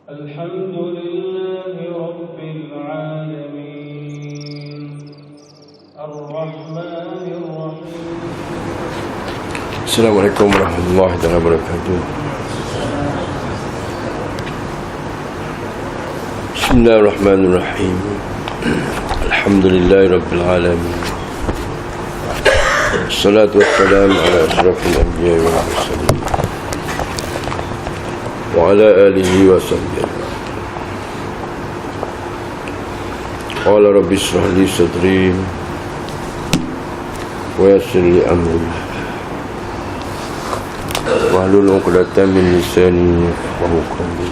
الحمد لله رب العالمين الرحمن الرحيم. Assalamualaikum warahmatullahi wabarakatuh. Bismillahirrahmanirrahim. Alhamdulillahi rabbil alamin. Assalatu wassalamu ala asyrafil anbiya wal mursalin wa ala alihi wa sahbihi. Qala rabbi ishrah li sadri wa yassir li amri wahlul 'uqdatam min lisani yafqahu qawli.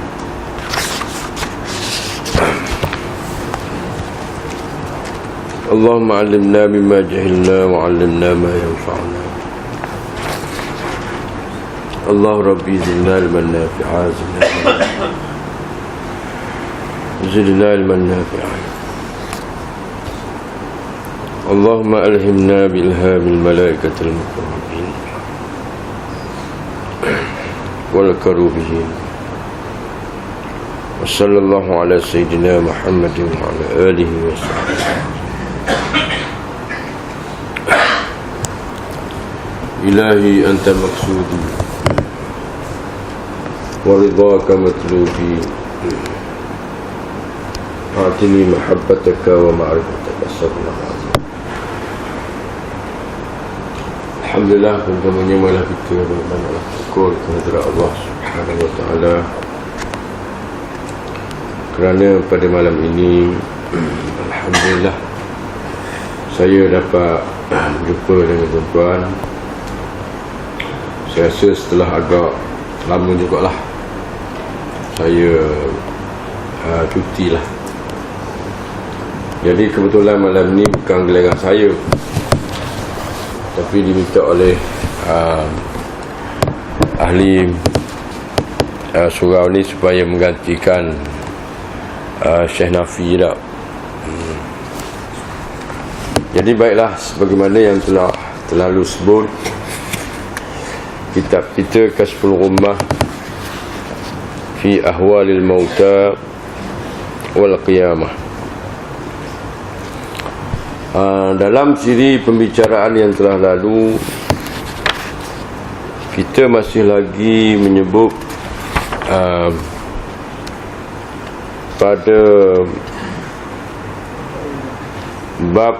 Allahumma 'allimna mimma jahilna wa 'allimna ma yanfa'una. Allah rabbi zidna ilman nafi'a zidna ilman nafi'a. Allahumma alhimna bilhamil malaikatil muqarrabin wal karubihin. Wa sallallahu ala sayyidina Muhammadin wa ala alihi wa sahbihi. Ilahi anta maqsudi wa ridhaka matlubi. A'tini mahabbataka wa ma'rifataka sallallahu alaihi. Alhamdulillah, pertamanya malah kita berbanyak syukur kepada Allah Subhanahu wa taala kerana pada malam ini alhamdulillah saya dapat berjumpa dengan tuan-tuan. Saya rasa setelah agak lama jugalah saya cuti lah. Jadi kebetulan malam ni bukan giliran saya, tapi diminta oleh ahli surau ni supaya menggantikan Syekh Nafi tak. Jadi baiklah, sebagaimana yang telah terlalu sebut, kitab kita Kashful Ghummah fi ahwalil mauta wal qiyamah. Dalam siri pembicaraan yang telah lalu, kita masih lagi menyebut pada bab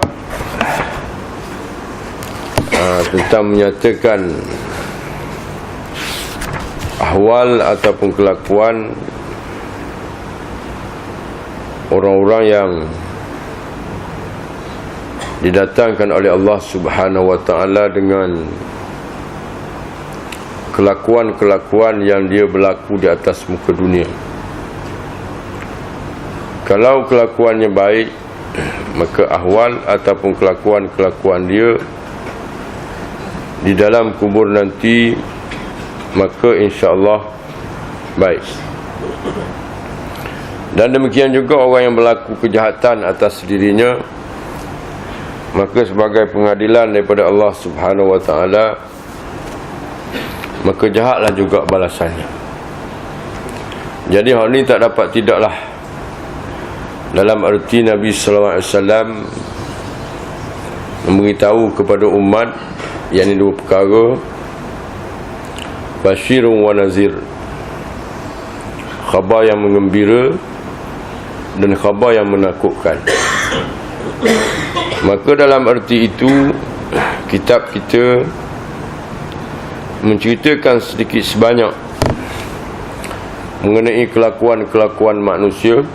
tentang menyatakan ahwal ataupun kelakuan orang-orang yang didatangkan oleh Allah Subhanahu wa taala dengan kelakuan-kelakuan yang dia berlaku di atas muka dunia. Kalau kelakuannya baik, maka ahwal ataupun kelakuan-kelakuan dia di dalam kubur nanti, maka insya-Allah baik. Dan demikian juga orang yang berlaku kejahatan atas dirinya, maka sebagai pengadilan daripada Allah Subhanahu wa taala, maka jahatlah juga balasannya. Jadi hal ini tak dapat tidaklah dalam arti Nabi sallallahu alaihi wasallam memberitahu kepada umat, yakni dua perkara: basyirun wa nazir, khabar yang menggembira dan khabar yang menakutkan. Maka dalam arti itu, kitab kita menceritakan sedikit sebanyak mengenai kelakuan-kelakuan manusia.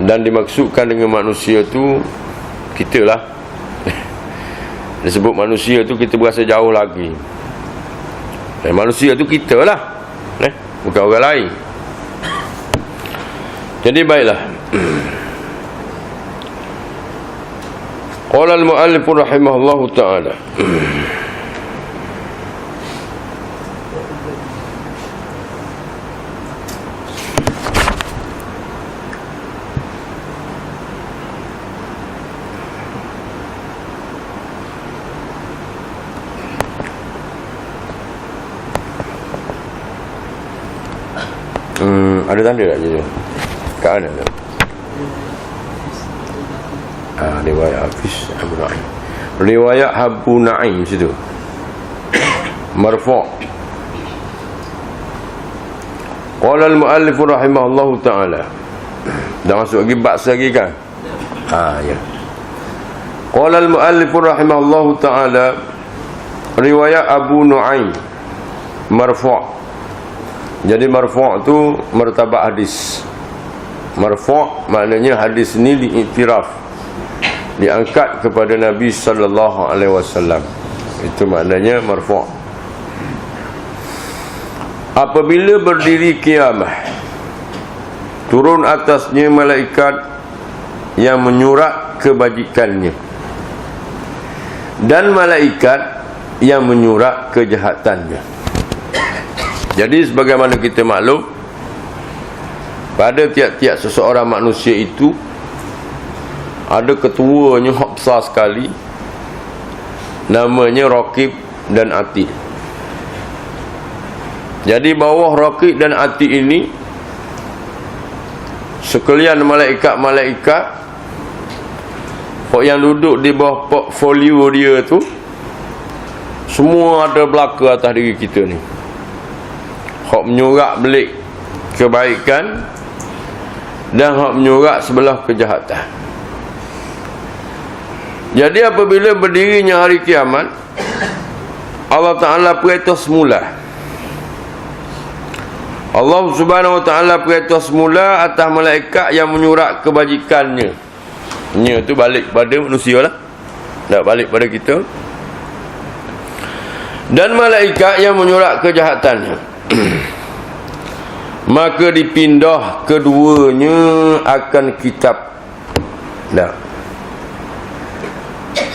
Dan dimaksudkan dengan manusia tu kita lah. Disebut manusia tu kita berasa jauh lagi. Dan manusia tu kita lah, bukan orang lain. Jadi baiklah. Qala al-mu'allif rahimahullahu ta'ala, Ada tanda tak je? Kat mana tu? Riwayat Hafiz Abu Nu'aim. Riwayat Abu Nu'aim situ. Marfu'. Qala al-muallif rahimahullahu ta'ala. Dah masuk lagi bab lagi kan? Ya. Qala al-muallif rahimahullahu ta'ala, riwayat Abu Nu'aim marfu'. Jadi marfu' tu martabat hadis. Marfu' maknanya hadis ni diiktiraf, diangkat kepada Nabi sallallahu alaihi wasallam. Itu maknanya marfu'. Apabila berdiri kiamat, turun atasnya malaikat yang menyurat kebajikannya dan malaikat yang menyurat kejahatannya. Jadi sebagaimana kita maklum, pada tiap-tiap seseorang manusia itu ada ketuanya hak besar sekali, namanya Raqib dan Atid. Jadi bawah Raqib dan Atid ini sekalian malaikat-malaikat yang duduk di bawah portfolio dia tu, semua ada belaka atas diri kita ni. Hak menyurat belik kebaikan dan hak menyurat sebelah kejahatan. Jadi apabila berdirinya hari kiamat, Allah Ta'ala perintah semula. Allah Subhanahu Wa Ta'ala perintah semula atas malaikat yang menyurat kebajikannya. Nya tu balik pada manusia lah, tak balik pada kita. Dan malaikat yang menyurat kejahatannya. Maka dipindah keduanya akan kitab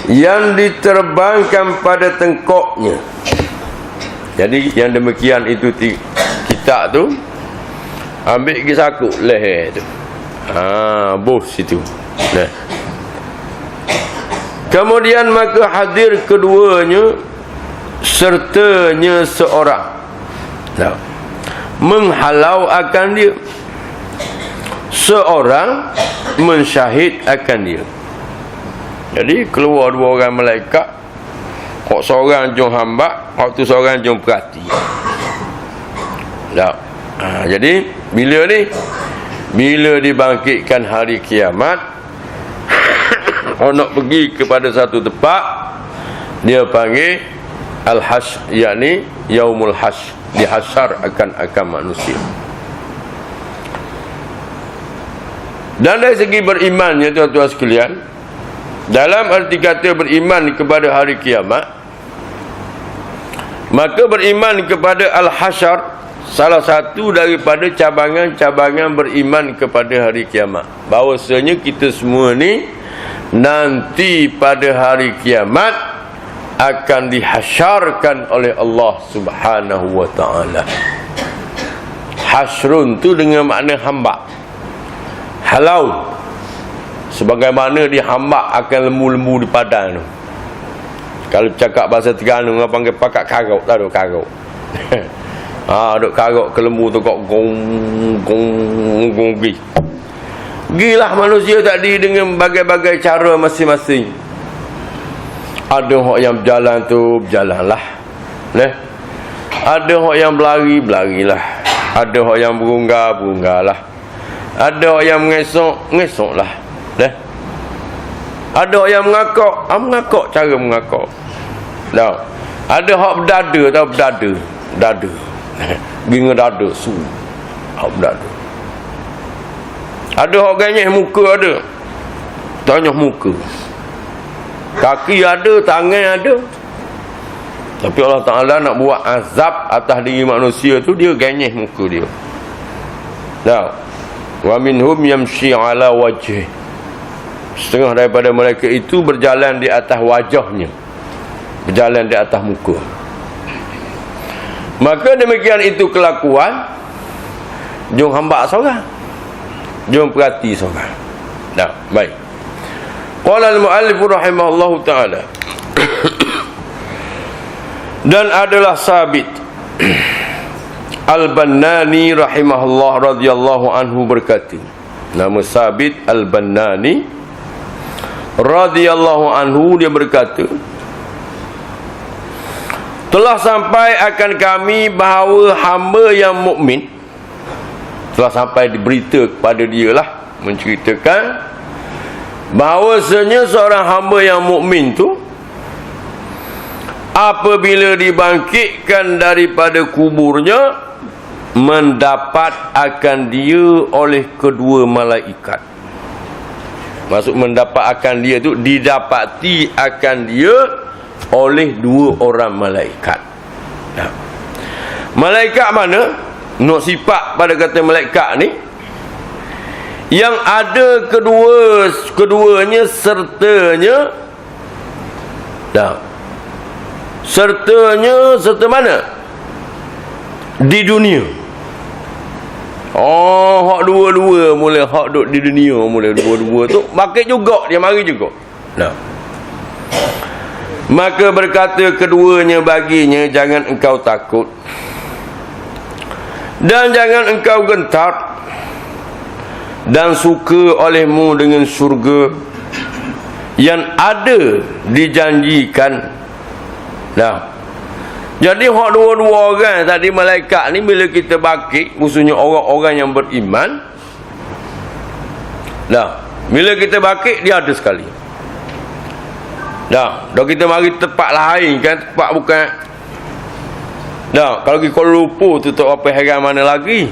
yang diterbangkan pada tengkoknya. Jadi yang demikian itu kitab tu ambil pergi sakut leher tu, bos situ. Kemudian maka hadir keduanya sertanya seorang menghalau akan dia, seorang mensyahid akan dia. Jadi keluar dua orang malaikat, hak seorang jom hamba, hak tu seorang jom perhati. Jadi bila dibangkitkan hari kiamat, orang nak pergi kepada satu tempat, dia panggil al-hasyr, yakni yaumul hasyr, dihasyar akan manusia. Dan dari segi berimannya, tuan-tuan sekalian, dalam arti kata beriman kepada hari kiamat, maka beriman kepada al-hasyr salah satu daripada cabangan-cabangan beriman kepada hari kiamat. Bahawasanya kita semua ni nanti pada hari kiamat akan dihasyarkan oleh Allah Subhanahu Wa Ta'ala. Hasrun tu dengan makna hamba, halau, sebagaimana dihamba akan lembu-lembu di padang tu. Kalau cakap bahasa Terengganu, orang panggil pakat karok, tak ada karok. Duk karok ke lembu tu kok gong gilah manusia tadi dengan bagai-bagai cara masing-masing. Ada hak yang berjalan tu berjalanlah, ada hak yang berlarilah, ada hak yang berunggar-berunggarlah, ada hak yang mengesoklah, ada hak yang mengakak cara mengakak. Ada hak berdada, tahu dada bingung dada hak berdada. Ada hak ganyeh muka, ada tanya muka. Kaki ada, tangan ada. Tapi Allah Ta'ala nak buat azab atas diri manusia tu, dia ganyeh muka dia. Wa minhum yamshi ala wajh. Setengah daripada mereka itu berjalan di atas wajahnya, berjalan di atas muka. Maka demikian itu kelakuan. Jom hamba seorang, jom perhati seorang. Baik. Qala al-muallif rahimahullahu ta'ala. Dan adalah sabit Al-Bannani rahimahullah radhiyallahu anhu berkata, nama Sabit Al-Bannani radhiyallahu anhu, dia berkata, telah sampai akan kami bahawa hamba yang mukmin, telah sampai diberita kepada dia lah, menceritakan bahawasanya seorang hamba yang mukmin tu apabila dibangkitkan daripada kuburnya, mendapat akan dia oleh kedua malaikat. Maksud mendapat akan dia tu, didapati akan dia oleh dua orang malaikat. Malaikat mana? Nak sifat pada kata malaikat ni, yang ada keduanya sertanya. Serta mana? Di dunia. Hak dua-dua mula, hak duk di dunia mula, dua-dua tu bakit juga, dia mari juga. Maka berkata keduanya baginya, jangan engkau takut dan jangan engkau gentar, dan suka olehmu dengan syurga yang ada dijanjikan. Jadi hak dua-dua orang tadi malaikat ni, bila kita bangkit, khususnya orang-orang yang beriman, bila kita bangkit dia ada sekali. Dah kita mari tempat lain kan, tempat bukan. Kalau pergi Kuala Lumpur tu tak apa heran mana lagi.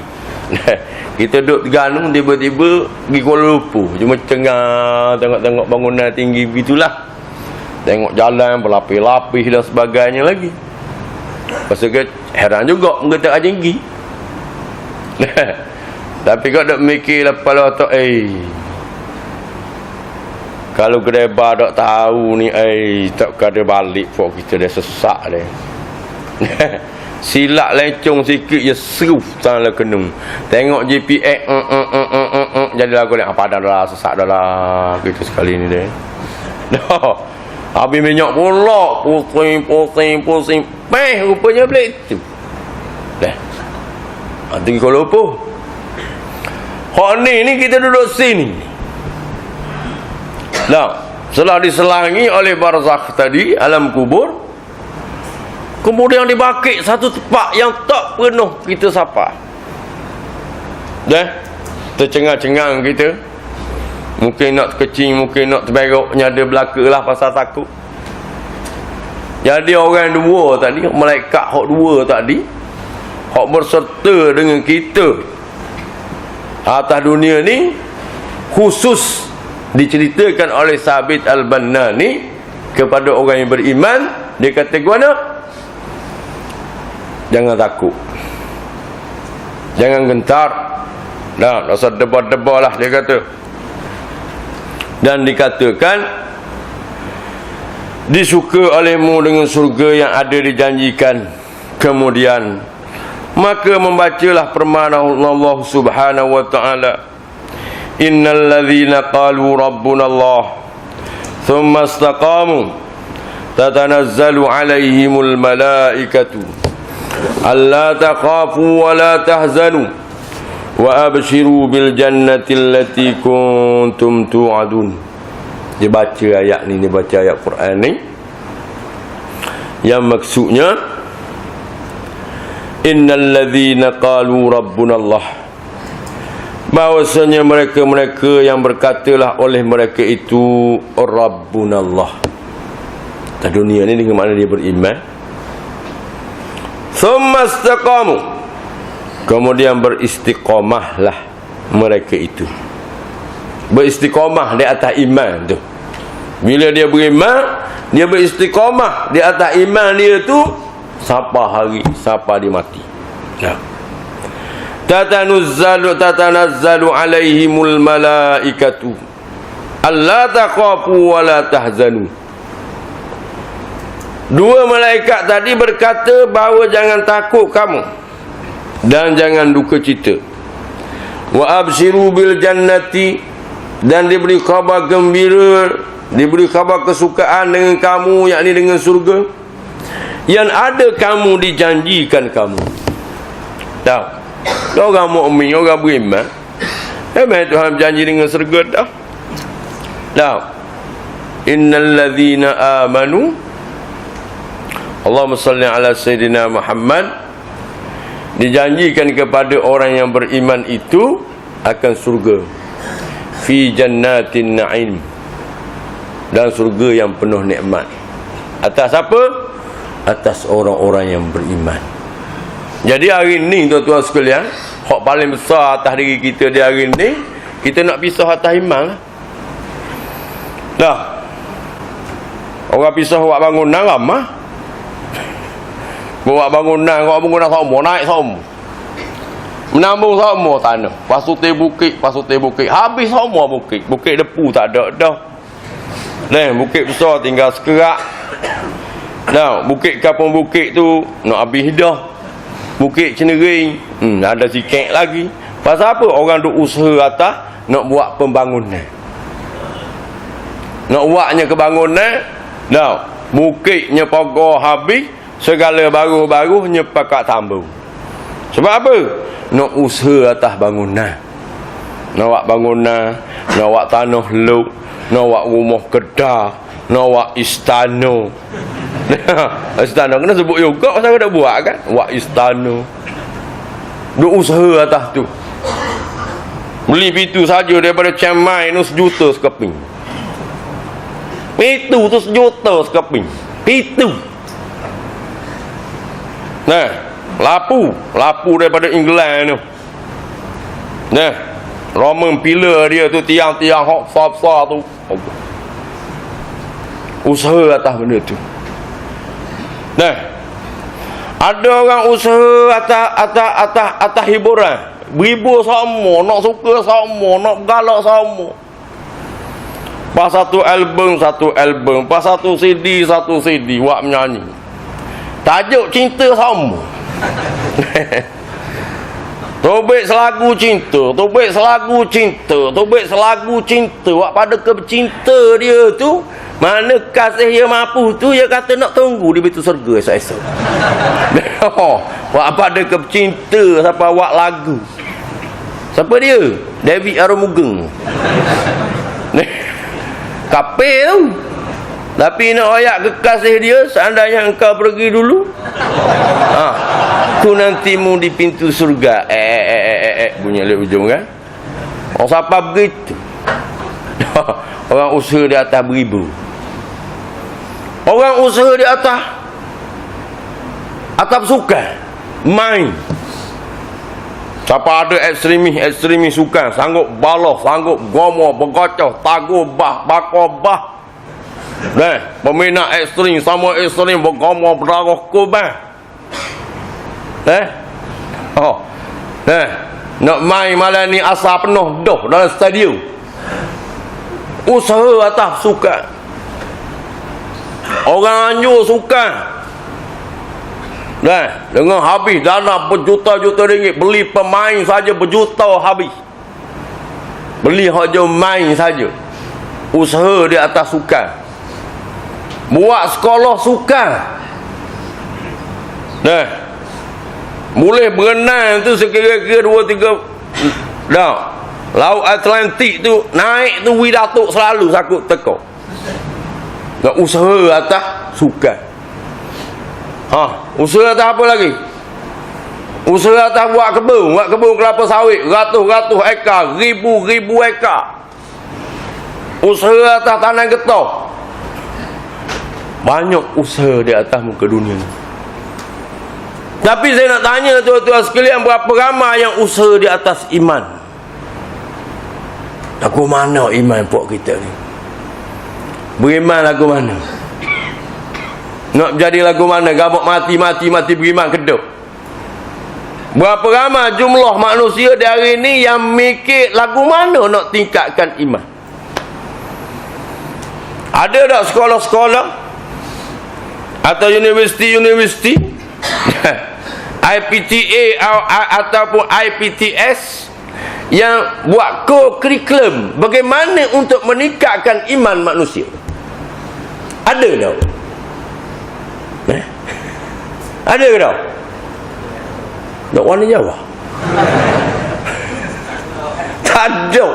Kita duduk Terengganu, tiba-tiba pergi Kuala Lumpur, cuma cengah tengok-tengok bangunan tinggi begitulah. Tengok jalan berlapis-lapis dan sebagainya lagi. Pasal ke heran juga muka tak tinggi. Tapi kau tak mikir lepas tu, kalau kedai bar tak tahu ni, tak kada balik pok kita dah sesak dah. Silap lencong sikit je seru tanah kenung. Tengok GPS jadi lagu ni padan dah, sesak dah lah kita sekali ni dah. Habis minyak pula, pusing. Rupanya balik tu. Tinggi Kuala Lumpur. Hak ni kita duduk sini. Setelah diselangi oleh barzakh tadi, alam kubur, kemudian dibangkit satu tempat yang tak penuh kita sapa. Tercengang-cengang kita. Mungkin nak terkecing, mungkin nak terberok, nyada belaka lah pasal takut. Jadi orang dua tadi, malaikat hak dua tadi, hak berserta dengan kita atas dunia ni, khusus diceritakan oleh Sabit Al-Bannani kepada orang yang beriman. Dia kata gimana? Jangan takut, jangan gentar. Rasa debar-debar lah dia kata. Dan dikatakan disuka olehmu dengan surga yang ada dijanjikan. Kemudian maka membacalah firman Allah Subhanahu wa taala, innal ladzina qalu rabbuna Allah thumma istaqamu tatanazzalu alaihimul malaikatu alla takhafu wa la tahzanu wa abshiru bil jannati allati kuntum tu'adun. Dia baca ayat ni, dia baca ayat Quran ni, yang maksudnya innal ladzina qalu rabbuna Allah, bahwasanya mereka-mereka yang berkatalah oleh mereka itu rabbuna Allah. Di dunia ni dengan makna dia beriman. Thumma istaqamu, kemudian beristiqamahlah mereka itu. Beristiqamah di atas iman tu. Bila dia beriman, dia beristiqamah di atas iman dia tu, sampai hari, sampai dia mati. Tatanazzalu alaihimul malaikatu alla takhafu wa la tahzanu. Dua malaikat tadi berkata bahawa jangan takut kamu dan jangan duka cita. Wa abshiru bil jannati, dan diberi khabar gembira, diberi khabar kesukaan dengan kamu, yakni dengan surga yang ada kamu dijanjikan kamu. Tahu? Orang mukmin, orang beriman. Memang Tuhan berjanji dengan syurga dah. Tahu? Innal ladzina amanu Allahumma salli ala sayyidina Muhammad, dijanjikan kepada orang yang beriman itu akan surga fi jannatin na'im, dan surga yang penuh nikmat. Atas apa? Atas orang-orang yang beriman. Jadi hari ni tuan-tuan sekalian, hak paling besar atas diri kita di hari ni, kita nak pisah atas iman lah. Dah. Orang pisah buat bangunan ramah. Buat bangunan semua naik semua. Menambung semua tanah. Pasu te bukit. Habis semua bukit. Bukit depu tak ada dah. Bukit besar tinggal sekerak. Bukit kampung bukit tu nak habis dah. Bukit Cenering ada sikit lagi. Pasal apa? Orang duk usaha atas nak buat pembangunan. Nak buatnya kebangunan. Bukitnya pagar habis, segala baru-barunya pakat tambung. Sebab apa? Nak usaha atas bangunan. Nak buat bangunan, nak buat tanah luk, nak buat rumah kedah, nak buat istana. Istana kena sebut juga pasal ada buat kan? Buat istana. Duk usaha atas tu. Beli pintu saja daripada Chiang-Mai tu 1 juta sekeping. Pintu tu 1 juta sekeping. Pintu. Lapu daripada England tu. Roman pillar dia tu, tiang-tiang hok besar tu. Usaha atas benda tu. Ada orang usaha atas hiburan. Beribu sama, nak suka sama, nak galak sama. Pas satu album, pas satu CD, buat menyanyi. Tajuk cinta sama. Tobek selagu cinta. Wak pada kecinta dia tu, mana kasih dia mampu tu, dia kata nak tunggu di pintu surga esok-esok. Wak pada kecinta siapa wak lagu. Siapa dia? David Arumugeng. Kapil tu. Tapi nak ayat kekasih dia, seandainya engkau pergi dulu, aku nantimu di pintu surga. Bunyi oleh ujung kan? Orang siapa begitu? Orang usaha di atas beribu. Orang usaha di atas sukan, main. Siapa ada ekstremis sukan, sanggup balah, sanggup gomoh, bergocah, taguh bah, bakar bah. Peminat ekstrim sama ekstrim bergomoh, berdarah kubah. Nak main malam ni asal penuh dah dalam stadium. Usaha atas sukan. Orang anjur sukan. Dengan habis dana berjuta-juta ringgit, beli pemain saja berjuta habis. Beli saja main saja. Usaha di atas sukan. Buat sekolah sukan. Boleh berenang tu sekira-kira 2-3 Laut Atlantik tu naik tu Widatuk selalu sakut teko. Nak usaha atas sukan. Usaha atas apa lagi? Usaha atas buat kebun kelapa sawit, ratus-ratus ekar, ribu-ribu ekar. Usaha atas tanah getah. Banyak usaha di atas muka dunia ni. Tapi saya nak tanya tuan-tuan sekalian, berapa ramai yang usaha di atas iman? Lagu mana iman puak kita ni? Beriman lagu mana? Nak jadi lagu mana? Gabuk mati beriman kedok. Berapa ramai jumlah manusia di hari ni yang mikir lagu mana nak tingkatkan iman? Ada tak sekolah-sekolah atau universiti IPTA ataupun IPTS yang buat kurikulum bagaimana untuk meningkatkan iman manusia? Ada tak? Ada ke tak? Tak warna Jawa. Tak ada.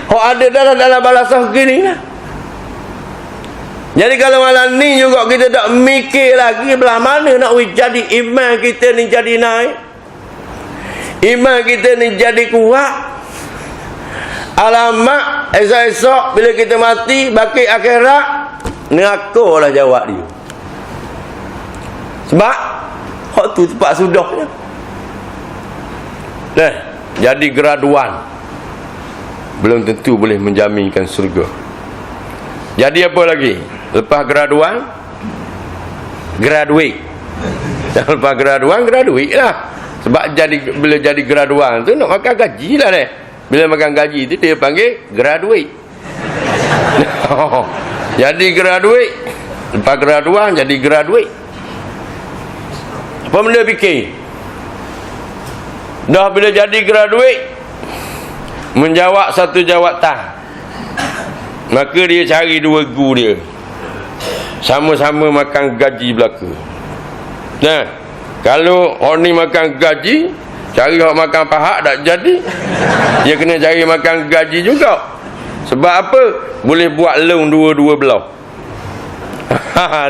Hak ada dalam balasah gini lah. Jadi kalau malam ni juga kita tak mikir lagi belah mana nak jadi iman kita ni jadi naik. Iman kita ni jadi kuat. Alamat esok-esok bila kita mati baki akhirat neraka lah jawab dia. Sebab hak tu tempat sudahnya. Nah, jadi graduan belum tentu boleh menjaminkan surga. Jadi apa lagi? Lepas graduan, graduate. Lepas graduan, graduate lah. Sebab bila jadi graduan tu nak makan gaji lah deh. Bila makan gaji tu dia panggil graduate. Jadi graduate. Lepas graduan jadi graduate. Apa benda fikir? Dah bila jadi graduate, menjawab satu jawatan, maka dia cari dua guru dia, sama-sama makan gaji belaka. Nah, kalau orang ni makan gaji, cari orang makan paha tak jadi, dia kena cari makan gaji juga. Sebab apa? Boleh buat loan dua-dua belah.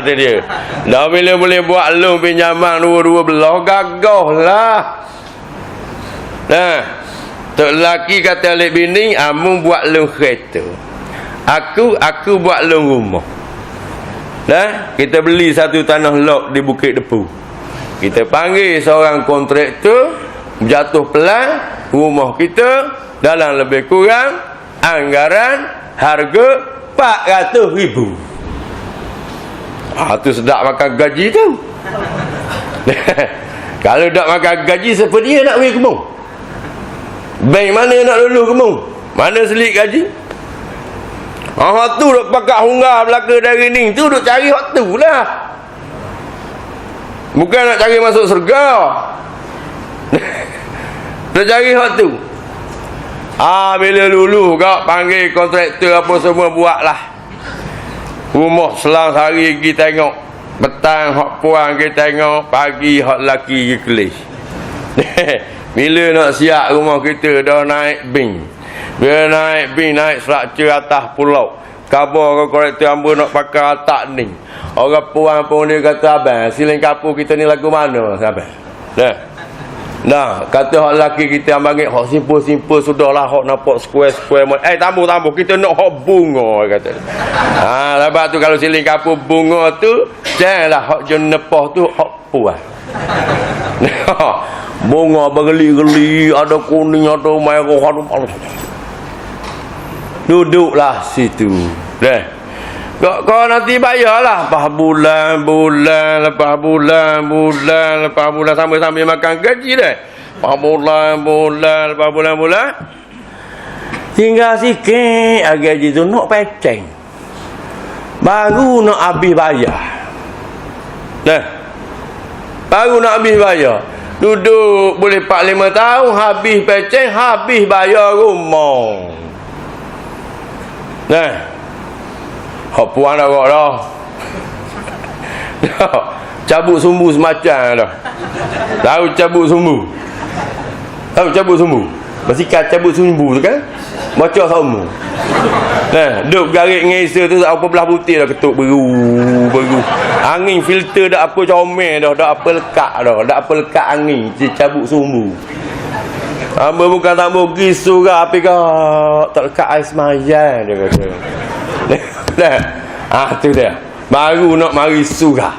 Itu dia. Dah bila boleh buat loan pinjaman dua-dua belah, gagah lah. Nah, tok lelaki kata alik bini, amu buat loan kereta, aku buat loan rumah. Nah, kita beli satu tanah lot di Bukit Depu. Kita panggil seorang kontraktor, jatuh pelan rumah kita dalam lebih kurang anggaran harga 400,000. Tu sedap makan gaji tu. Kalau tak makan gaji, siapa dia nak pergi kemung? Bank mana nak lulu kemung? Mana selit gaji? Hak tu duk pakat hunggar belaka dari ni, tu duk cari hak tu lah. Bukan nak cari masuk syurga. Duk cari hak tu. Bila lulu kau panggil kontraktor apa semua buatlah. Rumah selang sehari pergi tengok, petang hak puan pergi tengok, pagi hak laki pergi kelis. Bila nak siap rumah kita dah naik bin. Bila naik bin, naik struktur atas pulau, kabar ke korektor hamba nak pakai atak ni. Orang puan pun dia kata, abang siling kapur kita ni lagu mana abang? Nah, kata hak laki kita yang bangit hak simpul-simpul sudahlah, hak nampak square-square. Tambah kita nak hak bunga kata. Lepas tu kalau siling kapur bunga tu, janganlah hak jen nepah tu hak puan. Bunga bergeli-geli, ada kuning, ada merah, ada malu. Duduklah situ. Kau nanti bayarlah lepas bulan, lepas bulan sambil makan gaji dah. Lepas bulan, lepas bulan. Tinggal sikit gaji tu nak peceng. Baru nak habis bayar. Baru nak habis bayar. Duduk boleh 4-5 tahun, habis peceng, habis bayar rumah. Hak puan dah kok dah. Cabut sumbu semacam dah. Tahu cabut sumbu? Tahu cabut sumbu? Basikal cabut sumbu tu kan? Baca sama. Duk garik ngesa tu tak apa belah putih dah ketuk beru. Angin filter dak apa comel dah, dak apa lekat dah, dak apa lekat angin, cabut sumbu. Hamba bukan tak mau pergi surah api kau tak lekat ais mayan dia kata. Tu dia. Baru nak mari surah.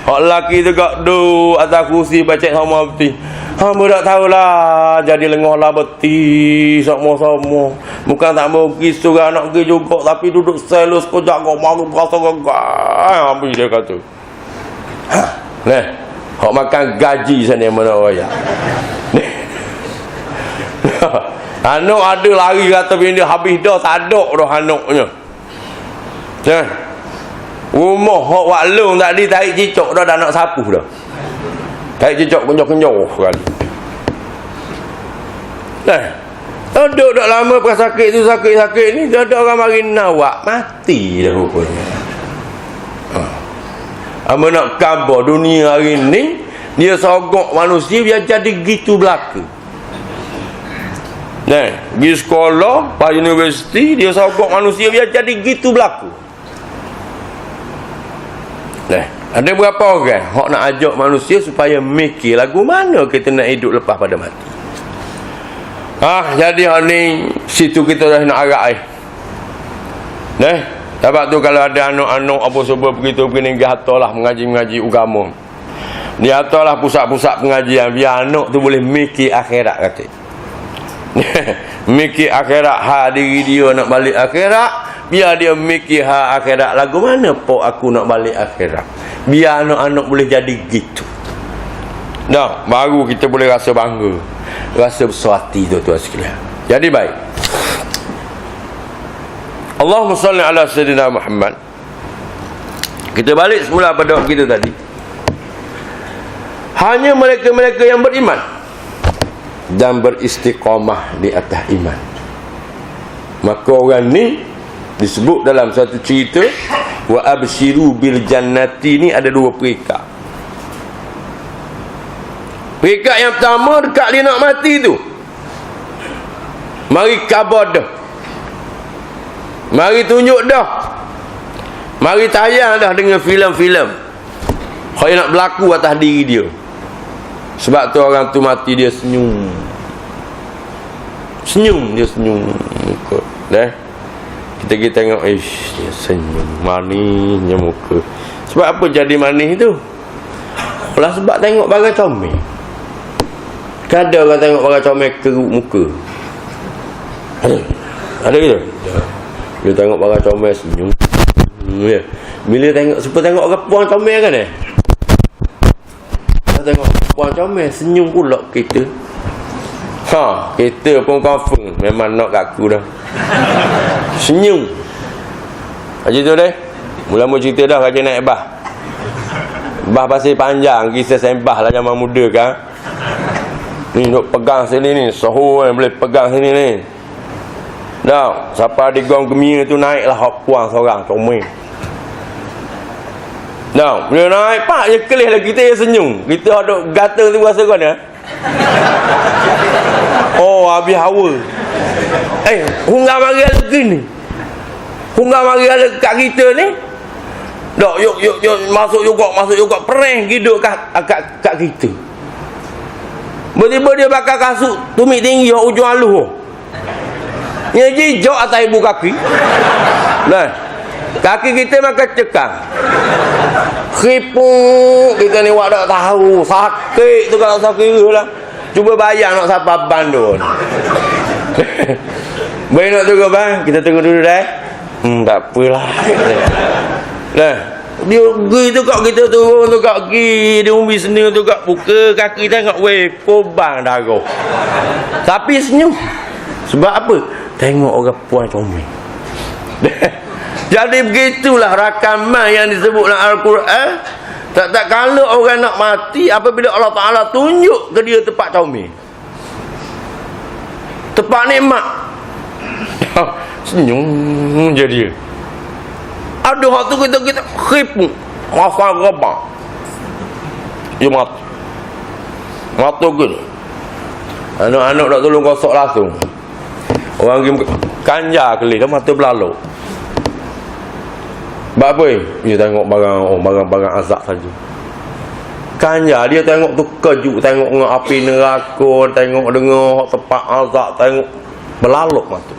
Hak lelaki tu kat duduk atas kursi baca sama beti. Hamba tak tahulah jadi lengah lah beti sama-sama. Bukan tak mau pergi surah nak pergi juga, tapi duduk selus kejap kau malu berasa gagal. Hamba dia kata. Hak makan gaji sana mana raya. Anak ada lari kata bini habis dah, tak ada dah anaknya. Rumah hak waklung tadi tarik cicok dah nak sapu dah. Tarik cicok kenyok-kenyok kali. Duduk dah lama pas sakit tu sakit ni, dah ada orang mari nawak mati dah rupanya. Amba nak khabar dunia hari ni, dia sogok manusia biar jadi gitu belaka. Pergi sekolah, pergi universiti, dia sogok manusia biar jadi gitu berlaku. Ada berapa orang hok nak ajak manusia supaya mikir lagu mana kita nak hidup lepas pada mati. Jadi hal ni situ kita dah nak arak sebab tu kalau ada anak-anak apa semua begitu begini, dia hantarlah mengaji agama. Dia hantarlah pusat-pusat pengajian biar anak tu boleh mikir akhirat kata. Mikir akhirat diri dia nak balik akhirat, biar dia mikir akhirat lagu mana pok aku nak balik akhirat, biar anak-anak boleh jadi gitu. Baru kita boleh rasa bangga, rasa besar hati tuan-tuan sekalian. Jadi baik, Allahumma salli ala Sayyidina Muhammad. Kita balik semula pada kita tadi. Hanya mereka-mereka yang beriman dan beristiqamah di atas iman, maka orang ni disebut dalam satu cerita, wa abshiru bil jannati. Ni ada dua perikat. Perikat yang pertama dekat dia nak mati tu, mari khabar dah, mari tunjuk dah, mari tayang dah dengan filem-filem yang nak berlaku atas diri dia. Sebab tu orang tu mati dia senyum. Dia senyum muka. Kita tengok dia senyum, manisnya muka. Sebab apa jadi manis tu? Sebab tengok barang comel. Kadang orang tengok barang comel keruk muka. Ada gitu? Dia tengok barang comel senyum. Bila tengok orang puan comel kan tengok puan comel senyum pula kita. Kita pun confirm memang nak kat aku dah. Senyum. Macam tu mula-mula cerita dah kerja naik bah pasir panjang, kisah sembah lah zaman muda kan. Ni duk pegang sini ni, sahur boleh pegang sini ni. Siapa di gong gemia tu naik lah hok puang seorang comel. Bila naik pak je kelih lah kita yang senyum. Kita ada gata tu rasa kau ni. Habis hawa. Hunggar mari lagi ni. Hunggar mari kat kita ni. Yuk masuk juga perih hidup kat kita. Tiba-tiba dia bakar kasut tumit tinggi ujung aluh. Dia jijak atas ibu kaki. Kaki kita makan cekang. Keripuk kita ni tak tahu. Sakit tu kalau sakit lah. Cuba bayang nak sampai Bandung. Baik nak tunggu bang. Kita tunggu dulu dah. Tak apalah. Dia pergi tu kat kita turun tu kat kaki. Dia umbi seni tu kat buka kaki tengok kobang darah. Tapi senyum. Sebab apa? Tengok orang puan comel. Jadi begitulah rakaman yang disebut dalam Al-Quran. Tak kalau orang nak mati, apabila Allah Ta'ala tunjuk ke dia tempat comel, tempat nikmat, senyum je dia. Ada waktu kita khipung rasa rabak, dia mata gini. Anak-anak nak tolong kosok langsung. Orang pergi kanja kelih dah mata berlalu. Sebab apa? Dia tengok barang azab saja. Kanya dia tengok tu kejut, tengok dengan api neraka, tengok dengan tempat azab, tengok berlaluk mata.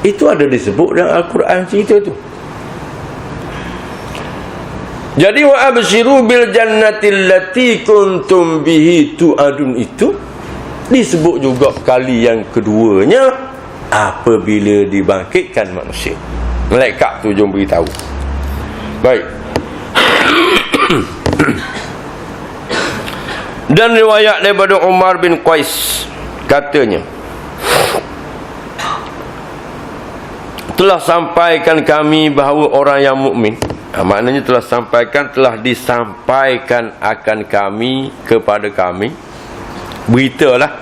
Itu ada disebut dalam Al-Quran cerita tu. Jadi wa abshiru bil jannati allati kuntum bihi tu'adun, itu disebut juga kali yang keduanya apabila dibangkitkan manusia. Malaikat tu jom beritahu. Baik. Dan riwayat daripada Umar bin Qais katanya, telah sampaikan kami bahawa orang yang mukmin, maknanya telah disampaikan akan kami kepada kami, beritalah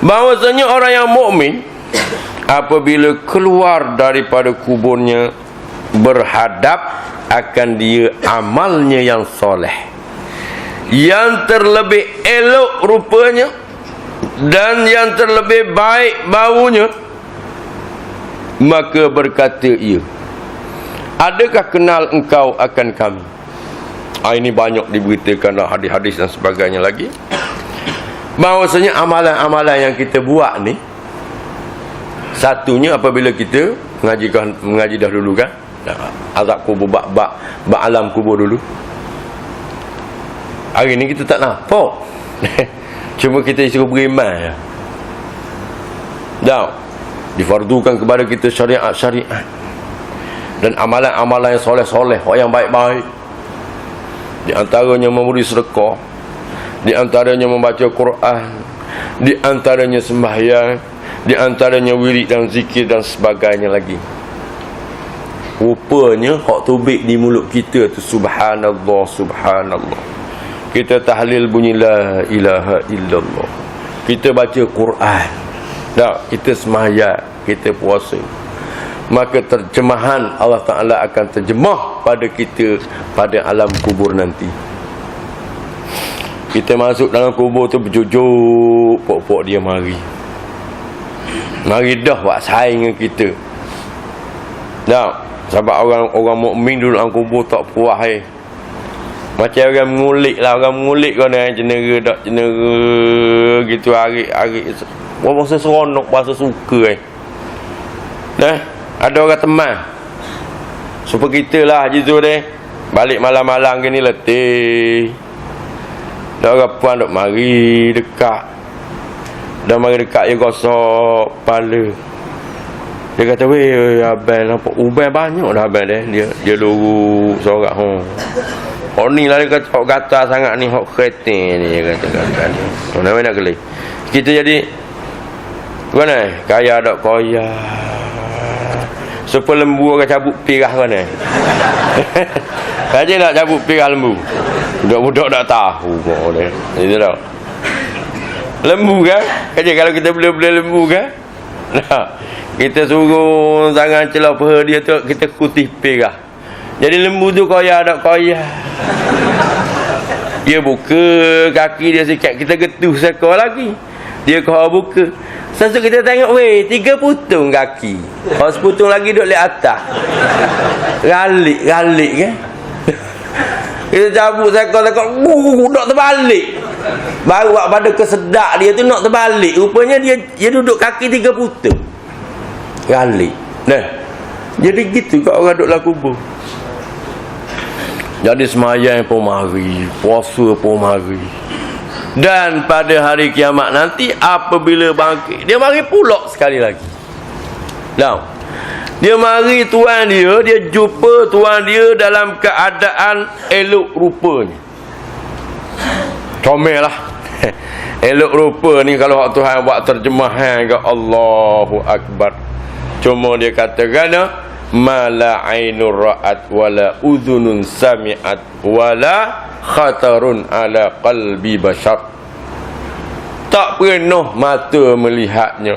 bahawasanya orang yang mukmin apabila keluar daripada kuburnya berhadap akan dia amalnya yang soleh, yang terlebih elok rupanya dan yang terlebih baik baunya. Maka berkata ia, adakah kenal engkau akan kami? Ini banyak diberitakan dalam hadis-hadis dan sebagainya lagi, bahawasanya amalan-amalan yang kita buat ni, satunya apabila kita mengaji dahulu kan, azab kubur, bak alam kubur dulu. Hari ni kita tak nampak. Cuma kita suruh beriman. Dah difardukan kepada kita syariat-syariat dan amalan-amalan yang soleh-soleh, yang baik-baik. Di antaranya memberi sedekah, di antaranya membaca Quran, di antaranya sembahyang, di antaranya wirid dan zikir dan sebagainya lagi. Rupanya hak tubik di mulut kita tu subhanallah, subhanallah. Kita tahlil bunyi la ilaha illallah. Kita baca Quran. Tak, kita sembahyang, kita puasa. Maka terjemahan Allah Ta'ala akan terjemah pada kita pada alam kubur nanti. Kita masuk dalam kubur tu berjujuk, pok-pok dia mari dah buat saing dengan kita. Tak, sebab orang mukmin duduk dalam kubur tak puas. Macam orang mengulik lah, orang mengulik kau ni cenera tak cenera gitu, arik-arik. Orang seronok, bahasa suka Nah, ada orang teman supaya kita lah je tu deh. Balik malam-malam ke ni letih. Dah orang puan duk mari dekat. Dah mari dekat dia gosok kepala. Dia kata, weh abang nampak uban banyak dah abang dia. Dia lurus seorang. Oh ni lah dia kata, hok gatal sangat ni, hok kretin ni dia kata ni. Mana nak kelih. Kita jadi mana? Kaya tak kaya. Supaya lembu akan cabut pirah mana? Saja nak cabut pirah lembu. Budak-budak tak tahu kau ni. Itu dah. Lembu kan? Kaji kalau kita bela-bela lembu kan? Nah, kita suruh jangan celah peha dia tu, kita kutih pirah. Jadi lembu tu kaya tak kaya. Dia buka kaki dia sikit, kita getuh sekor lagi. Dia kau buka. Sesuk kita tengok, weh, 3 putung kaki. Kalau seputung lagi duduk di atas. Galik kan? Kita cabut sekor, nak terbalik. Baru buat pada kesedak dia tu nak terbalik. Rupanya dia duduk kaki 3 putung. Galik. Nah, jadi gitu kat orang duduk dalam kubur. Jadi semayang pun mari, puasa pun mari. Dan pada hari kiamat nanti apabila bangkit, dia mari pula sekali lagi. Dah. Dia mari tuan dia jumpa tuan dia dalam keadaan elok rupanya. Comel lah. Elok rupa ni kalau Tuhan buat terjemahan ke Allahu Akbar. Cuma dia katakan mala ainur ra'at wala udhunun sami'at wala khatarun ala qalbi bashar. Tak pernah mata melihatnya,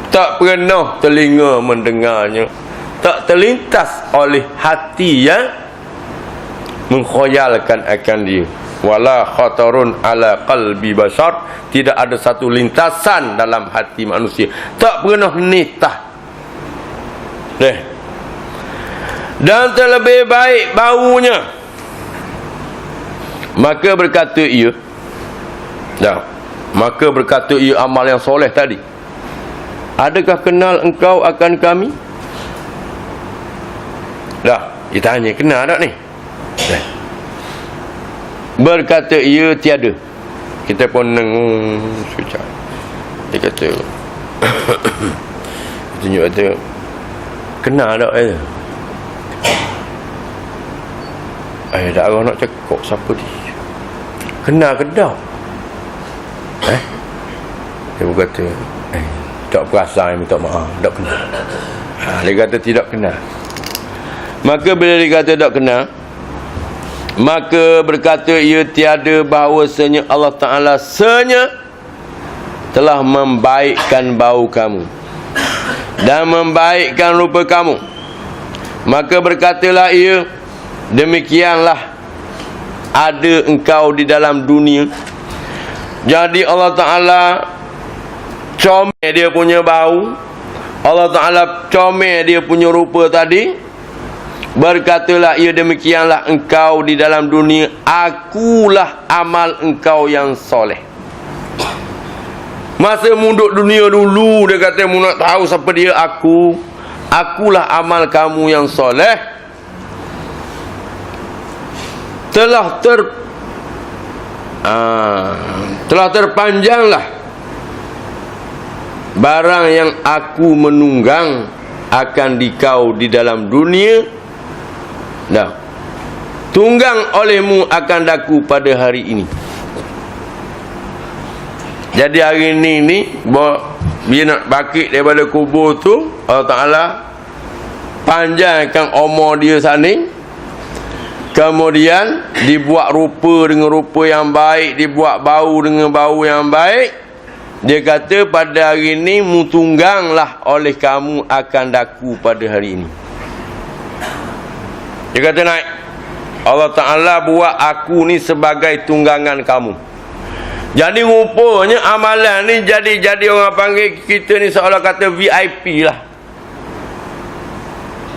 tak pernah telinga mendengarnya, tak terlintas oleh hati yang mengkhayalkan akan dia. Wala khatarun ala qalbi bashar, tidak ada satu lintasan dalam hati manusia, tak pernah nitah. Dan terlebih baik baunya. Maka berkata ia, maka berkata ia amal yang soleh tadi, adakah kenal engkau akan kami? Dia tanya, kenal tak ni? Berkata ia, tiada. Kita pun nengung sekejap. Dia kata tunjuk kata, kenal tak? Tak orang nak cakap siapa dia. Kenal ke tak? Dia berkata, tak perasan, minta maaf, tak kenal. Dia kata tidak kenal. Maka bila dia kata tak kenal, maka berkata ia, tiada bahawasanya Allah Ta'ala telah membaikkan bau kamu dan membaikkan rupa kamu Maka berkatalah ia, demikianlah ada engkau di dalam dunia. Jadi Allah Ta'ala comel dia punya bau, Allah Ta'ala comel dia punya rupa tadi. Berkatalah ia, demikianlah engkau di dalam dunia, akulah amal engkau yang soleh. Masa munduk dunia dulu, dia kata, mu nak tahu siapa dia? Akulah amal kamu yang soleh. Telah terpanjanglah barang yang aku menunggang akan dikau di dalam dunia. Dah, tunggang olehmu akan daku pada hari ini. Jadi hari ni bila nak bangkit daripada kubur tu, Allah Ta'ala panjangkan umur dia sana. Kemudian dibuat rupa dengan rupa yang baik, dibuat bau dengan bau yang baik. Dia kata pada hari ini mutungganglah oleh kamu akan daku pada hari ini. Dia kata naik, Allah Ta'ala buat aku ni sebagai tunggangan kamu. Jadi rupanya amalan ni jadi orang panggil kita ni seolah kata VIP lah.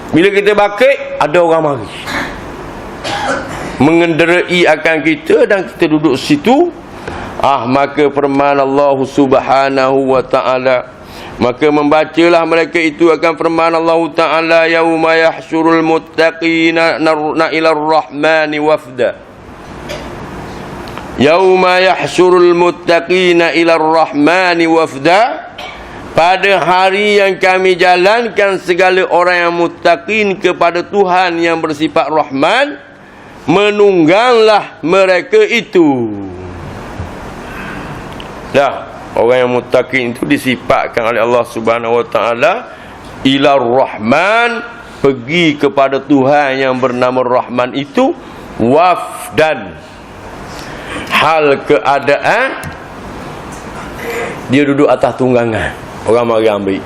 Bila kita bakit, ada orang mari mengenderai akan kita dan kita duduk situ. Maka firman Allah Subhanahu wa ta'ala, maka membacalah mereka itu akan firman Allah Ta'ala, yauma yahsyurul muttaqina ila ar-rahmani wafda. Yauma yahsyurul muttaqina ila ar-rahmani wafda. Pada hari yang kami jalankan segala orang yang muttaqin kepada Tuhan yang bersifat Rahman, menungganglah mereka itu. Dah, orang yang muttaqin itu disifatkan oleh Allah Subhanahu wa ta'ala ila ar-rahman, pergi kepada Tuhan yang bernama Rahman itu, wafdan, hal keadaan dia duduk atas tunggangan. Orang mari ambil.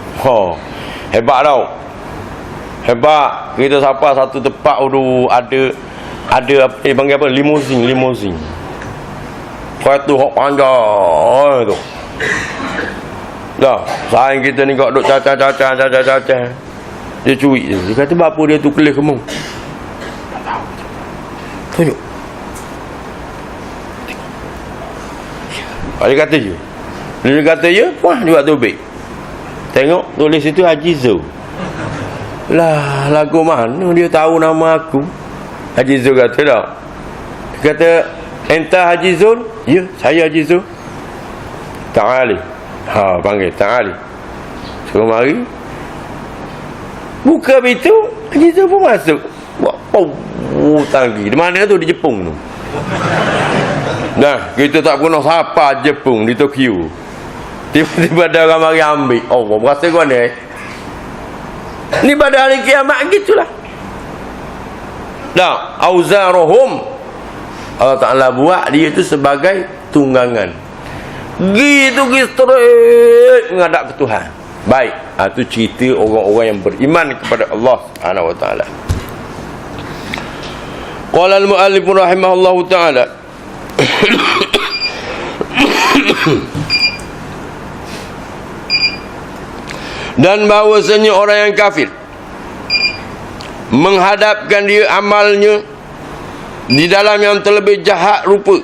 Hebat tau. Hebat. Kita sampai satu tempat ada panggil apa? Limousine. Kereta hok panjang tu. Dah, sayang kita ni kau duk caca. Dia curi je. Dia kata bapa dia tu kelih kemung. Tak tahu. Tunjuk. Dia kata je. Dia kata je, wah dia buat tubik. Tengok tulis situ Haji Zul. Lah, lagu mana dia tahu nama aku? Haji Zul kata tak. Dia kata, entah Haji Zul? Ya, saya Haji Zul. Ta'ali. Panggil Ta'ali. Suruh mari. Buka pintu, Haji Zul pun masuk. Tanggi. Di mana tu? Di Jepun tu. Nah, kita tak pernah sapa Jepun di Tokyo. Tiba-tiba ada orang mari ambil. Berasa kau ni ni pada hari kiamat gitulah. Dah, auzarohum, Allah Ta'ala buat dia tu sebagai tunggangan. Gitu straight menghadap ke Tuhan. Baik, itu cerita orang-orang yang beriman kepada Allah Subhanahu wa ta'ala. Qala al-mu'allif rahimahullahu ta'ala dan bahawasanya orang yang kafir menghadapkan dia amalnya di dalam yang terlebih jahat rupa